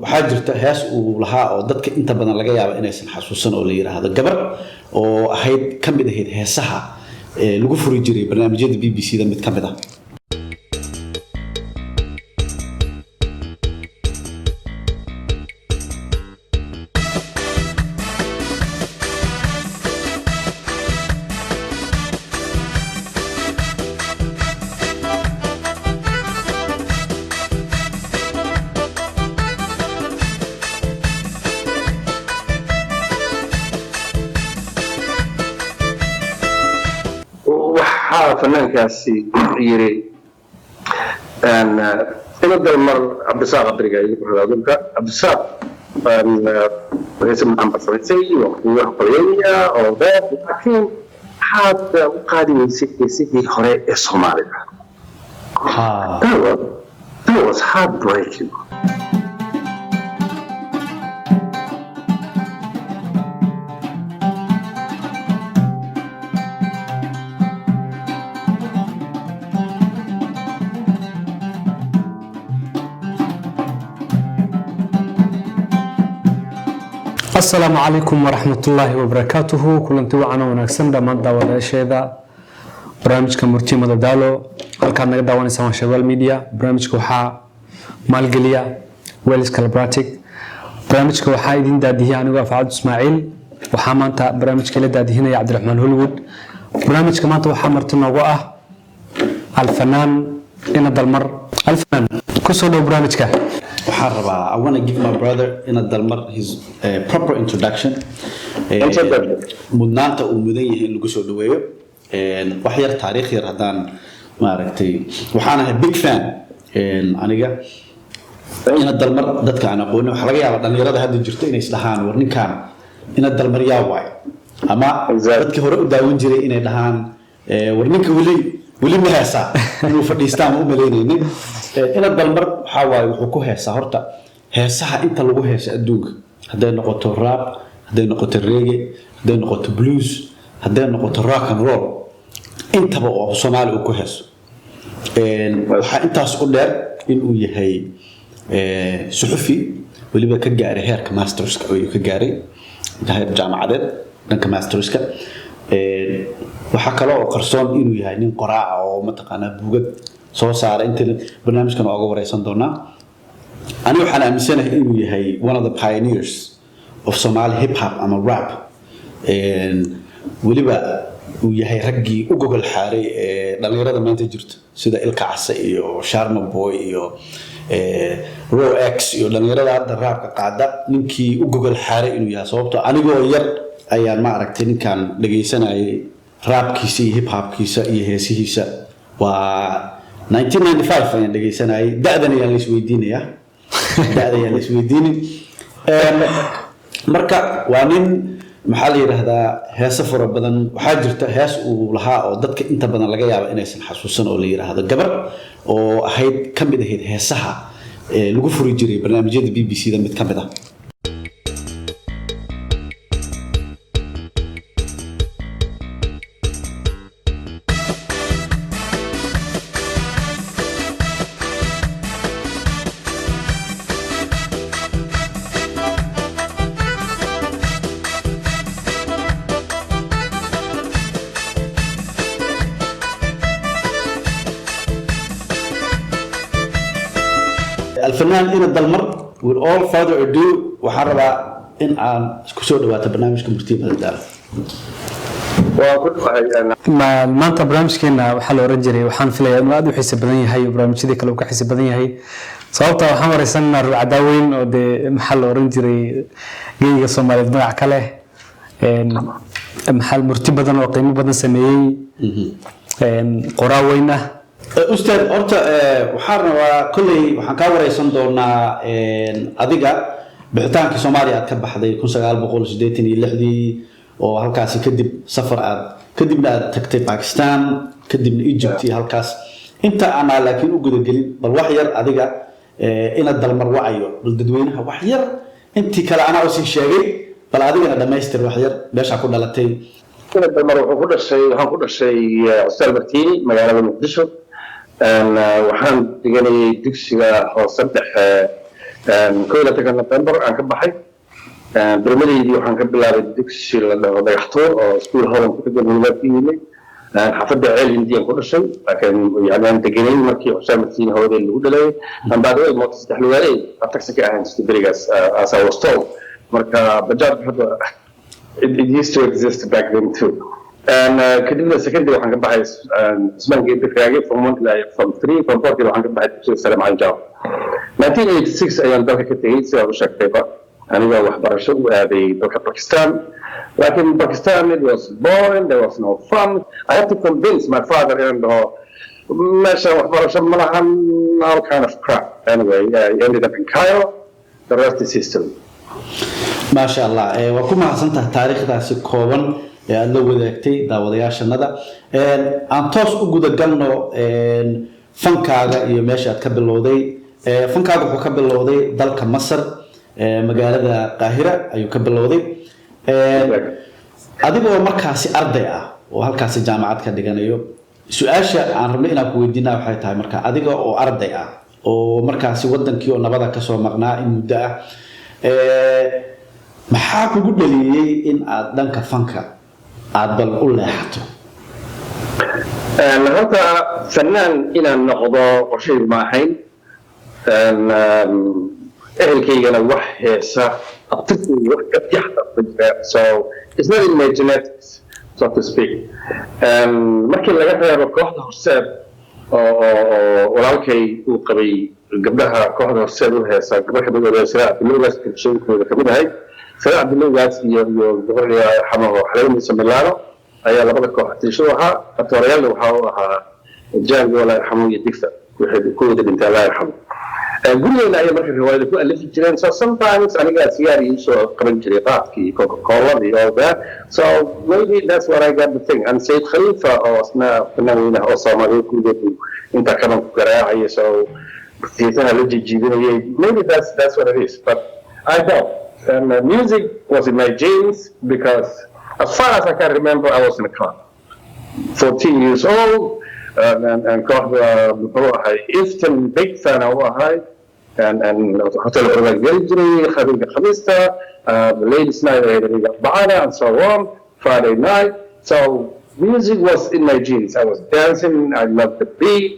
waxaa jirta hees uu lahaa oo dadka inta badan laga yaabo inaysan xasuusan oo la yiraahdo gabar oo ahayd kamid ahayd heesaha lagu furi jiray barnaamijyada BBC-da mid kamid ah. فنانكاسي يري ان إنه المر عبد الساق أبريقا يقول هذا عبد الساق اسم محمد فرنسي وقليلية أو ذات لكن حتى قادم يسيكي خريق الصومالي that was heartbreaking. السلام عليكم ورحمة الله وبركاته. كلنتي وعنا ونكسن دمان داوود شيدا برنامج كمرتي مددالو halkaan naga daawanaysan Shabeelle Media. barnaamijka waxaa maalgeliya Wales Collaborative. barnaamijka waxaa idin daadiyay anigu Faad Ismaaciil. waxaa maanta barnaamijka la daadihinaya Cabdiraxmaan Hollywood. barnaamijka maanta waxaa marti noogu ah Alfanaan ina dalmar. Alfanaan ku soo dhaw barnaamijka. I want to give my brother in a dalmar his proper introduction. mudnaanta uu mudan yahay in lagu soo dhaweeyo wax yar taariikh yar hadaan maaragtay waxaan ahay big fan aniga in a dalmar dadka aan aqoon waxa laga yaabaa dhalinyarada hadda jirto inay isdhahaan war ninkan in a dalmar yaa waay ama dadkii hore u daawan jiray inay dhahaan war ninka wali ma heesa inuu fadhiistaan u maleynaynin in a dalmar waxa waay wuxuu ku heesaa horta heesaha inta lagu heesa adduunka haday noqoto rap haday noqoto reggae haday noqoto blues haday noqoto rock and roll intaba oo Soomaali uu ku heeso waxa intaas u dheer in uu yahay suxufi waliba ka gaaray heerka masterska oo uu ka gaaray jaamacadeed dhanka masterska waxa kale oo qarsoon inuu yahay nin qoraaca oo mataqaana buugad soo saara inta barnaamijkan uga wareysan doona aniga waxaan aaminsanahay inuu yahay one of the pioneers of Somali hip hop ama rap waliba uu yahay raggii u gogol xaaray dhalinyarada maanta jirto sida Ilka Case iyo Sharma Boy iyo Raw X iyo dhalinyarada hadda rapka qaada ninkii u gogol xaaray inuu yahay sababtoo anigoo yar ayaan ma aragtay ninkan dhageysanayay rapkiisa iyo hip hopkiisa iyo heesihiisa waa 1995 ayaan dhageysanayay da'dan ayaan la isweydiinay marka waa nin maxaa la yiraahdaa heesa fara badan waxaa jirta hees uu lahaa oo dadka inta badan laga yaabo inaysan xasuusan oo la yiraahdo gabar oo ahayd kamid ahayd heesaha lagu furi jiray barnaamijyada BBC-da mid kamid ah. الفنان إن الدلمر with all further ado waxaan rabaa in aan isku soo dhawaato barnaamijka murtida madadaalo maanta barnaamijkeena waxaa la oran jiray waxaan filayaa inuu aad u xiiso badan yahay barnaamijyada kale uu ka xiiso badan yahay sababta waxaan wareysanaa ruucada weyn oo de maxaa la oran jiray geeyga Soomaaliyeed magac kale maxal murti badan oo qiimo badan sameeyay qoraa weyn ah أستاذ أرتا وحارنا وكلي وحنكا وريسان دونا أديقا بحتان كي سومالي أتكب حدي كون سقال بقول سديتني اللحدي وهالكاسي كدب سفر كدبنا تكتي باكستان كدبنا إيجيبتي هالكاس انت أنا لكن أقول القليل بالوحير أديقا إن الدلمر وعيو بالددوينها وحير انت كلا أنا أوسي شاقي بل أديقا أنا ما يستر وحير باش أكون لاتين إن الدلمر وكل شيء أستاذ برتيني مجانا المقدشو waxaan dhiganay dugsiga hoose dhexe كل نوفمبر aan ka baxay برمدي waxaan ka bilaabay dugsi la dhaho Dhagaxtuur oo school home ku tagan wiilashii xafada ceel Indian ku dhashay laakiin yani deganay markii Xuseen Martiin hooday lagu dhalay aan baadhay mood saddex lugalay taxi ka ahaan Stibrigas as I was told marka bajaaj hada it used to exist back then too and kadibna secondary waxaan ka baxay ismaanka Ibrahim from 3 from 4 waxaan ka baxay Salaam Aljaw 1986 ayaan dalka ka tagay si aan u shaqeeyo aniga waxbarasho u aaday dalka Pakistan لكن Pakistan it was boring there was no fun I had to convince my father and ماشي waxbarasho ma lahan all kind of crap anyway I ended up in Cairo the rest is history ما شاء الله waa ku mahadsantahay taariikhdaasi kooban ee aad la wadaagtay daawadayaashanada aan toos u guda galno fankaaga iyo meesha aad ka bilowday fankaaga wuxuu ka bilowday dalka Masar magaalada Qaahira ayuu ka bilowday adigoo markaasi arday ah oo halkaasi jaamacad ka dhiganayo su'aasha aan rabnay inaan ku weydiinaa waxay tahay marka adiga oo arday ah oo markaasi wadankii oo nabada ka soo maqnaa in muddo ah maxaa kugu dhaliyay in aad dhanka fanka aad bal u leexato horta fanaan inaan noqdo qorshay ma ahayn ehelkaygana wax heesa abtirkooda wax ka yaxda so it's not in my genetics so to speak markii laga reebo kooxda horseed oo walaalkay uu qabay gabdhaha kooxda horseed u heesa gabadha badoodeysada bilowgaas bulshooyinkooda ka mid ahayd sida bilowgaas iyo gabadha xamaho xaleynaysa Milano ayaa labada koox tiisho ahaa atorayalna waxa uu ahaa jaango wala xamo iyo digsa wixii ku wada dhintay la yarxamo guriyana ay markii riwaayada ku alif jireen so sometimes aniga siyaari soo qaban jiray qaadkii Coca-Cola iyo all that so maybe that's what I got the thing and Said Khalifa oo asna fannaaniina oo Soomaaliyeed ku leeyahay inta kaman ku garaacay so tiisana la jijiidinayay maybe that's what it is but I thought and music was in my genes because as far as I can remember I was in a club 14 years old and kooxda Eastern big fan of and hotel Urban Gallery khamiga khamista the ladies night and so on Friday night so music was in my genes I was dancing I loved the beat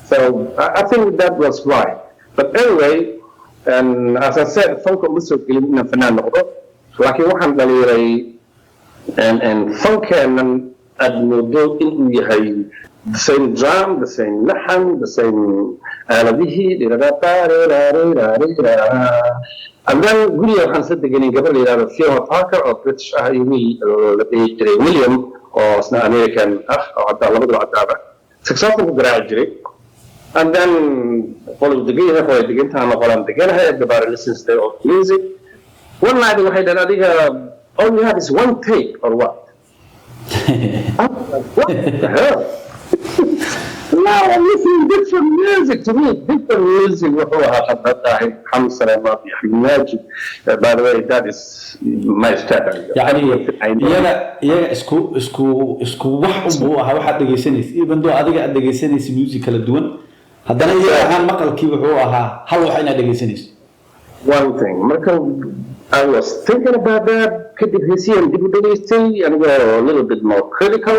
so I think that was right but anyway and as I said funk also كلمنا فنان نقطة لكن waxaan dhaliiray and funk and الموضوع إنه هي the same drum, the same lahan, the same aladihi, and then William said again, Gabriel, Theo Parker or British William or American successful graduate, and then followed the game for the time of again. I had about listens to music. One night we had another, all we had is one take or what? What the hell? Now I'm listening to different music to me. Different music. By the way, that is my status. يعني يا اسكو wax uu ahaa waxa dhageysanaysa even though adiga aad dhageysanaysa music kala duwan haddana iyaga maqalkii wuxuu ahaa hal wax inaad dhageysanayso one thing marka I was thinking about that kadib hesiyan dib u dhageystay aniga a little bit more critical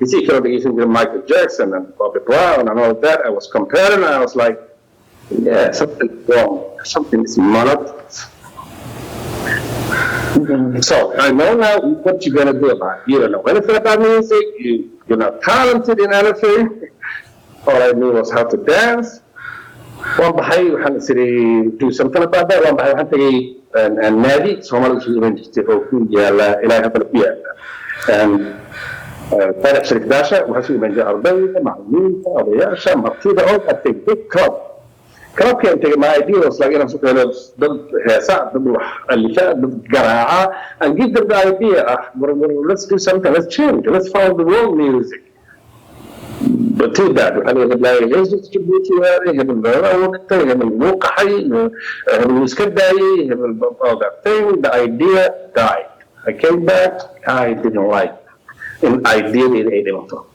hesi kala dhageysan Michael Jackson and Bobby Brown and all that I was comparing and I was like yeah something wrong something is monotonous so I know now what you're going to do about it you don't know anything about music you're not talented in anything all I knew was how to dance one baxay waxaan isiri do something about that one baxay waxaan tagay naadi Soomaaliya soo iman jirtay oo ku yaala ilaa hadda ku yaala فرق شركة داشة وحسوا من جاء أربعة معلومين أضياء مرتبة أو أتيك كلاب كلاب كان تيجي مع idea was like أنا سويت ضد هساء ضد اللي كان ضد جراعة and give them the idea let's do something let's change let's follow the world music but to that أنا بلاقي ليش distribute هذا هم الوقت هم الموقع حي هم المسكداي هم all that thing the idea died I came back I didn't like it. in idea in Edinburgh.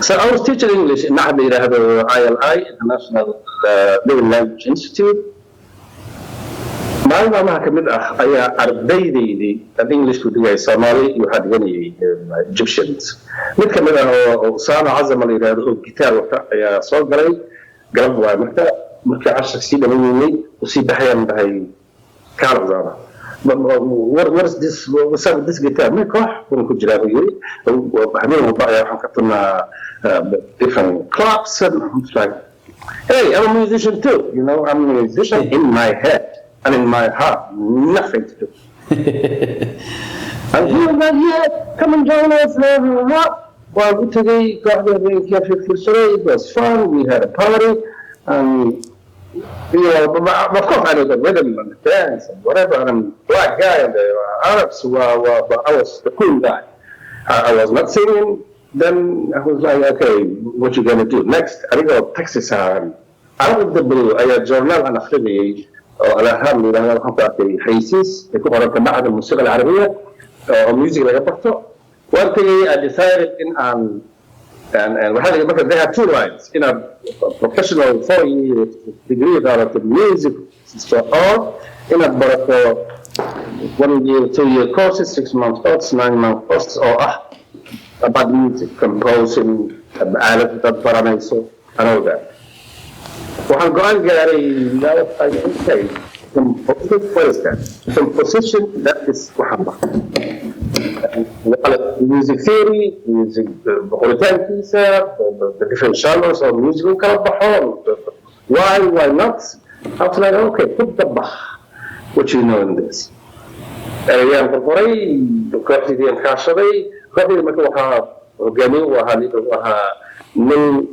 So I was teaching English in ILI, International Living Language Institute, maalin maalmaha ka mid ah ayaa ardaydaydii aan English ku dhigay Soomaali iyo waxaa dhiganayay Egyptians mid ka mid ah oo Usaama Azam la yiraahdo oo gitaar wata ayaa soo galay galab waa marka cashar si dhameeyay oo si baxayaan dhahay Carlzana what is this what's up with this guitar ma koox ku jira yiri habeen walba ayaa waxaan ka tunaa different clubs and like hey I'm a musician too you know I'm a musician in my head and in my heart nothing to do and he was like yeah come and join us well today got the it was fun we had a party and yeah, but of course I know the rhythm and the dance and whatever. And I'm a black guy and the Arabs but I was the cool guy. I was not singing. Then I was like, okay, what you gonna do next? I go Texas. Out of the blue, I had journal and affiliate. على هم لأن أنا حطيت حيسيس يكون على معهد الموسيقى العربية أو music اللي قبضته. One thing I decided in and we had they have two lines in a professional 4-year degree about the music so all in a but 1 year 2 year courses 6 month courses 9 month courses or about music composing آلة البراميسو and all that وحن قال قاري لا say composition that is محمد music theory, music the different genres of music why not? I was like, okay, put the Bach, what you know in this. Yeah, بقولي كاتي دي انكاشري كاتي ما كوها جميل وها من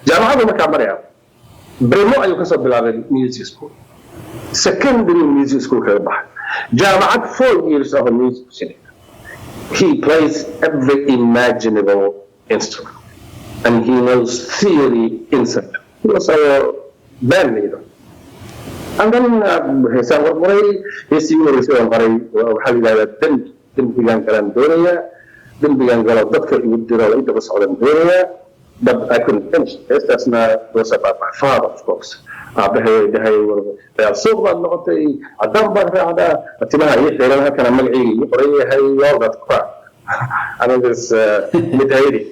جامعة ما كمريا بريمو أيوة كسب بلاد music school secondary music school كبح جامعة 4 years of a music center. He plays every imaginable instrument and he knows theory inside. He was our band leader. And then he said, he's the but I couldn't finish. That's not was about my father, of course. سوق النقطة أدبر هذا اتباع يحيلها كان ملعي يقريه هاي يوضع تقرأ أنا بس متهيري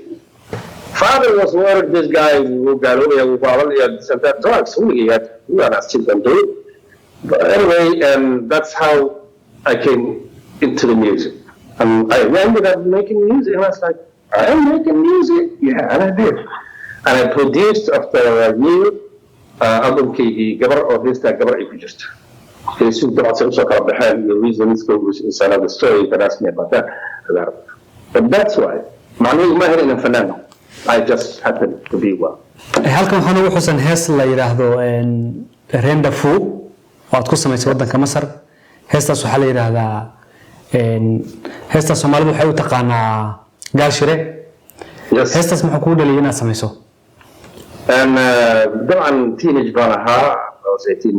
father was worried this guy who got over here who had sent that drugs who he had not seen them do it but anyway that's how I came into the music and I ended up making music and I was like I am making music yeah and I did and I produced after a year أظنكي جبر أو لسه جبر إيجست. كيسو طبعا سأشوف على بحال the reason is because it's another story that asked me about that. But that's why. معناه ما هي إن فنان. I just happened to be one. halkan waxaan ugu xusan hees la yiraahdo Renda Fu oo ku sameysay wadanka Masar. Heestaas waxaa la yiraahdaa heestaas Soomaalidu waxay u taqaanaa gaashire. Heestaas maxaa ku dhaliyay inaad sameyso? طبعا teenage بانها I was 18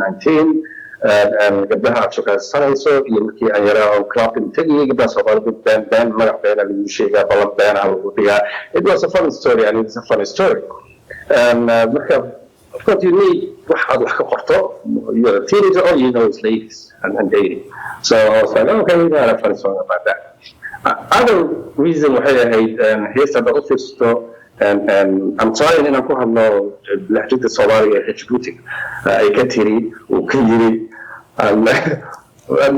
19 قبلها أشوفها السنة يمكن أن يرى كلاب تجي قبل صباح بان مرة بين اللي شيء قبل بان على الوضيع it was a fun story and it's a funny story of course you need واحد قرطه you're a teenager all you know is ladies and dating so I was like okay we got a funny song about that other reason وهي here's the office and I'm trying in أكون هذا لهجة الصومالية هجبوتي كتيري وكيري and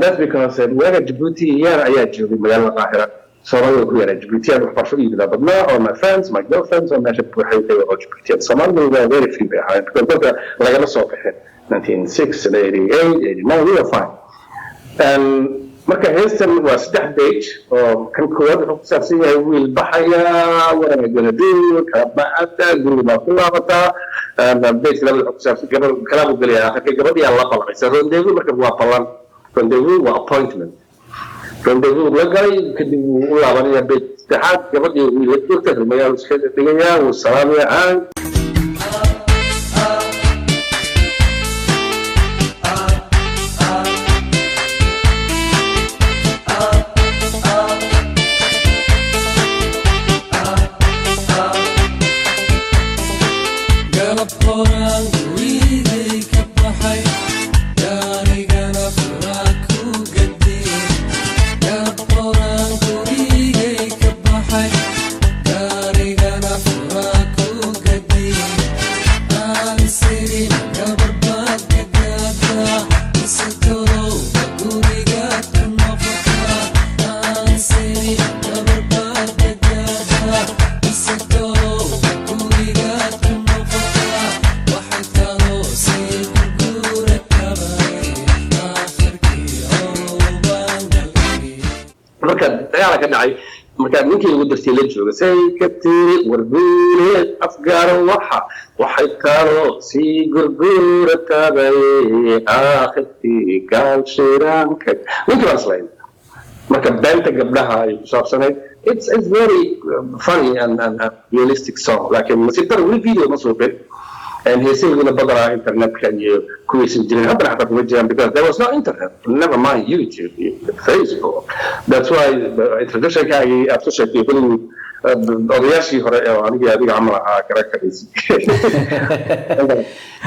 that's because وأنا جبوتي يا جبوتي مجال القاهرة صومالية وكيري جبوتي أنا بحرف إيد لا بدنا or my friends my girlfriends or my جبوتي أو جبوتي صومالية we were very few behind because that like I saw behind 1986 88 89 we were fine and marka heestan waa 3 page oo kan koowaad wuxuu ku saabsan yahay wiil baxaya waana ganadeeyo kabaada guriga ku laabata page laba wuxuu ku saabsan gabar kala u galaya halka gabadhii la balqaysa rendezvous marka waa balan rendezvous waa appointment rendezvous la galay kadib uu laabanaya page saddexaad gabadhii wiil la joogta magaalo iska dhigaya uu salaamaya aan marka dagaala ka dhacay marka ninkii ugu dartay la jooga say ka tiri warguuleed afgaaro waxay kaalo sii gurguura taabay aakhirtii gaal shiraanka ninkii baan islayn marka beenta gabdhaha ay ku saabsanayd it's very funny and realistic song laakiin masiibtar weli video ma soo bir and heesayiguna badanaa internetka iyo kuwaysan jirin haddana xataa kuma jiraan because there was no internet never mind YouTube Facebook that's why introductionkaagii aad ku sheegtay kulli odayaashii hore ee anigii adiga camal ahaa karakterisi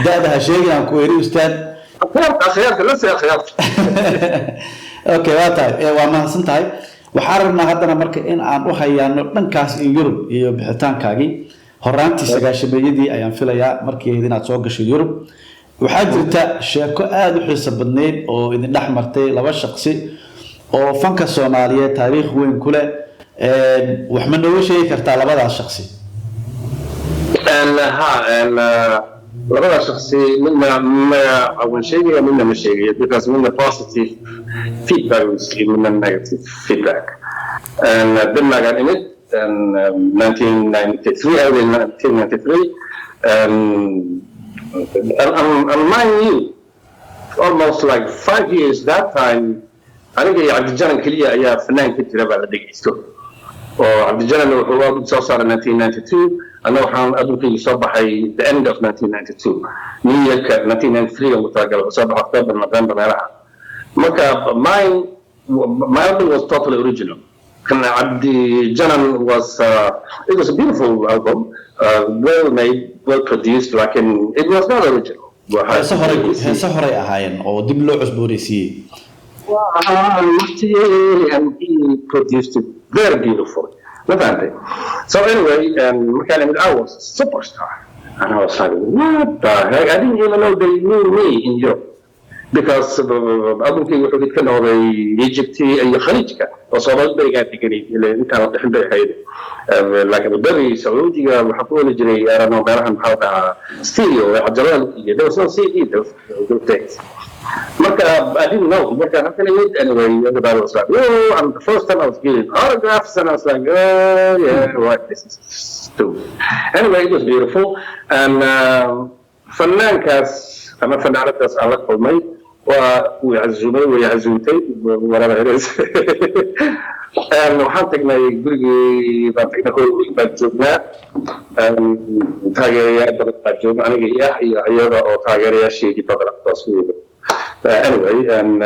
da'da ha sheegin aan ku eri ustaad akhyaarta la sii akhyaarta okay waa tahay waa mahadsan tahay waxaan rabnaa haddana marka in aan u hayaano dhankaas in Yurub iyo bixitaankaagii horaantii sagaashameeyadii ayaan filayaa markii inaad soo gashay Yurub waxaa jirta sheeko aad u xiiso badneyd oo idin dhex martay laba shakhsi oo fanka Soomaaliyeed taariikh weyn ku leh wax ma nooga sheegi kartaa labadaas shakhsi labada shakhsi midna awan sheegaya midna ma sheegaya because midna positive feedback midna negative feedback and dinagan imid in 1993 early 1993 and mind you almost like 5 years that time aniga iyo cabdijanan keliya ayaa fanaanka jira baa la dhegeysto oo cabdijanan wuxuu aad soo saaray 1992 أنا وحنا أدرك صباح the end of 1992 نيويورك 1993 ومتاجر صباح أكتوبر نوفمبر ملعب مكة my album was totally original كان عبدي جنن was it was a beautiful album well made well produced لكن it was not original سهري أهاين أو دب له عصبوريسي and he produced it very beautifully. So anyway, I was a superstar. And I was like, what the heck? I didn't even know they knew me in Europe. Because I don't think we can know the Egypt and the Khalij. So I was very happy to get it. Like the Berry, Saudi, we have to I don't know, how stereo, there was no CD those days. I didn't know. Anyway, everybody was like, oh, and the first time I was getting autographs, and I was like, oh, yeah, right, this is stupid. Anyway, it was beautiful. And Fanankas, I'm a Fananakas, I like for me, ويعزوني ويعزونتي, whatever it is. And waxaan tagnay gurigii baan tagnay hooyadii baan joognaa taageerayaal badan baan joognaa aniga iyo iyada oo taageerayaasheedii badan taas weeye anyway and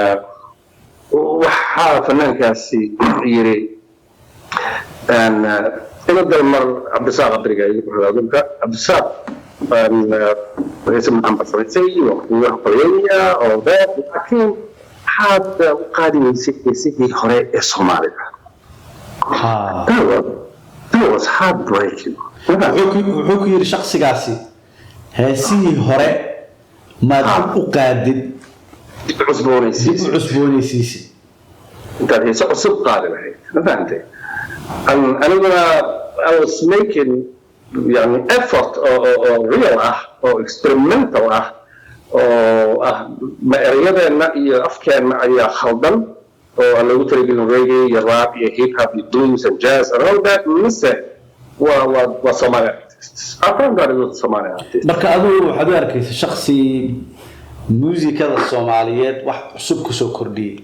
waxaa fanaankaasi yiri and ina dalmar cabdisaaq abriga iyo xogaadanka cabdisaaq ويسمى عن بصرتي وقوية أو ذات لكن حتى قادم سيدي هراء الصومالي. That was heartbreaking. وحكي لشخص قاسي هسي هراء ما تقادد عصبوني سيسي. أنت هي صعب قادم هي ما فهمتي. I was making يعني effort or real or experimental ما أريدنا أفكار معي خلطا أو أنا قلت لك إنه reggae, rap, hip hop, blues and jazz and all that لسه وصومالي artists. I found that it was Somali artists. marka aduu waxaad arkaysaa shakhsi muusikada Soomaaliyeed wax cusub ku soo kordhiyay.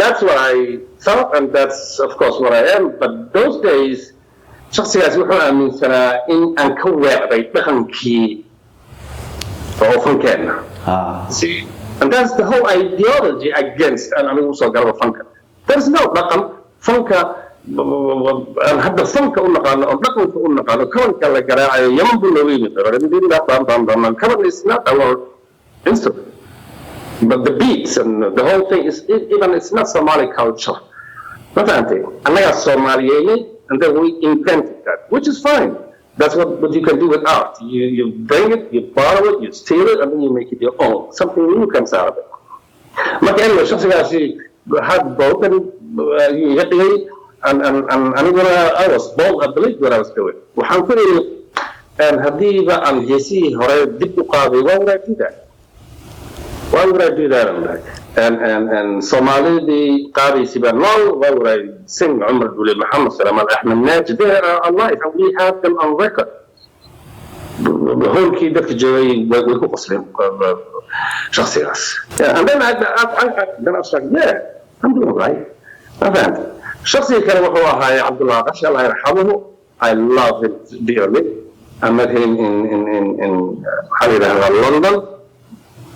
That's what I thought and that's of course what I am, but those days شخصيات وحنا من سنة إن أنكوع بيتخنكي فوفن كنا. See, and that's the whole ideology against أنا أوصل قالوا فنكا. There's no رقم فنكا هذا فنكا قلنا قالوا رقم قلنا قالوا كون كلا قراءة يمبو نويني ترى بدين لا بام كمان is not our instrument, but the beats and the whole thing is even it's not Somali culture. ما فهمتي؟ أنا Somalian. And then we invented that, which is fine. That's what you can do with art. You bring it, you borrow it, you steal it, and then you make it your own. Something new comes out of it. But anyway, something I had both, and I was bold, I believed what I was doing. And Hadiva and Jesse, why would I do that? why would I do that? And Somali Qadi Siban, why would I sing Umar Duli Muhammad Salamat Ahmed Naj? They are alive and we have them on record. The whole key that Joey will Muslim Shakhsiyas. And then I was like, yeah, I'm doing right. فهمت. الشخصية كان وهو هاي عبد الله غش الله يرحمه. I love him dearly. I met him in London,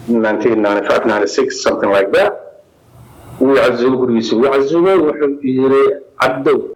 1995, 96, something like that. ويعزوه ويعزوه ويعزوه عدوا